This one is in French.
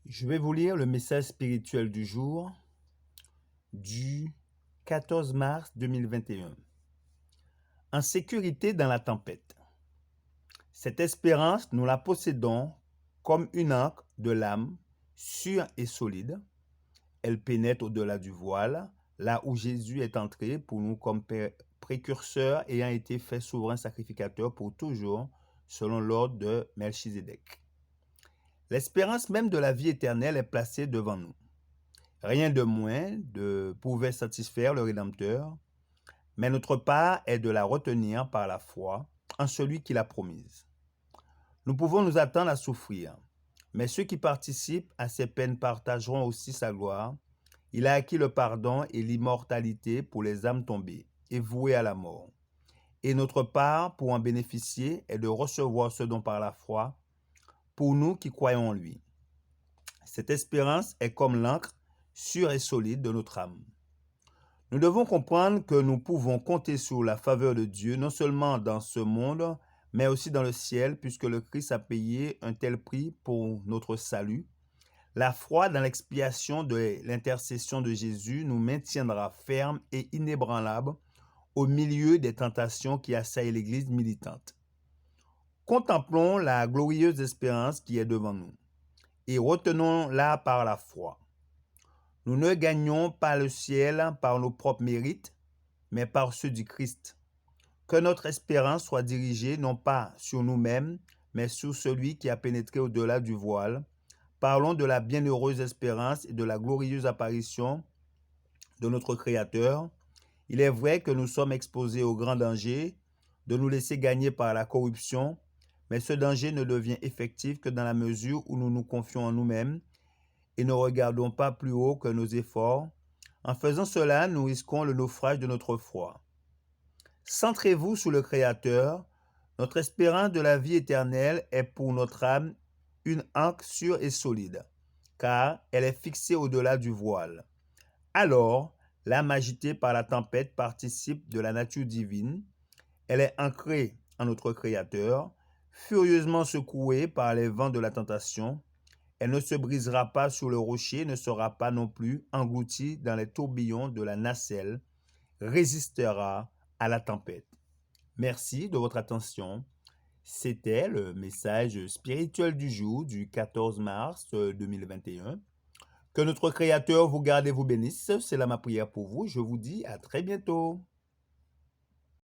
Je vais vous lire le message spirituel du jour du 14 mars 2021. En sécurité dans la tempête. Cette espérance, nous la possédons comme une ancre de l'âme, sûre et solide. Elle pénètre au-delà du voile, là où Jésus est entré pour nous comme précurseur ayant été fait souverain sacrificateur pour toujours, selon l'ordre de Melchizedek. L'espérance même de la vie éternelle est placée devant nous. Rien de moins ne pouvait satisfaire le Rédempteur, mais notre part est de la retenir par la foi en celui qui l'a promise. Nous pouvons nous attendre à souffrir, mais ceux qui participent à ces peines partageront aussi sa gloire. Il a acquis le pardon et l'immortalité pour les âmes tombées et vouées à la mort. Et notre part, pour en bénéficier, est de recevoir ce don par la foi, pour nous qui croyons en lui. Cette espérance est comme l'encre sûre et solide de notre âme. Nous devons comprendre que nous pouvons compter sur la faveur de Dieu, non seulement dans ce monde, mais aussi dans le ciel, puisque le Christ a payé un tel prix pour notre salut. La foi dans l'expiation de l'intercession de Jésus nous maintiendra fermes et inébranlables au milieu des tentations qui assaillent l'Église militante. Contemplons la glorieuse espérance qui est devant nous et retenons-la par la foi. Nous ne gagnons pas le ciel par nos propres mérites, mais par ceux du Christ. Que notre espérance soit dirigée non pas sur nous-mêmes, mais sur celui qui a pénétré au-delà du voile. Parlons de la bienheureuse espérance et de la glorieuse apparition de notre Créateur. Il est vrai que nous sommes exposés au grand danger de nous laisser gagner par la corruption, mais ce danger ne devient effectif que dans la mesure où nous nous confions en nous-mêmes et ne regardons pas plus haut que nos efforts. En faisant cela, nous risquons le naufrage de notre foi. Centrez-vous sur le Créateur. Notre espérance de la vie éternelle est pour notre âme une ancre sûre et solide, car elle est fixée au-delà du voile. Alors, l'âme agitée par la tempête participe de la nature divine. Elle est ancrée en notre Créateur, furieusement secouée par les vents de la tentation. Elle ne se brisera pas sur le rocher, ne sera pas non plus engloutie dans les tourbillons de la nacelle, résistera à la tempête. Merci de votre attention. C'était le message spirituel du jour du 14 mars 2021. Que notre Créateur vous garde et vous bénisse. C'est là ma prière pour vous. Je vous dis à très bientôt.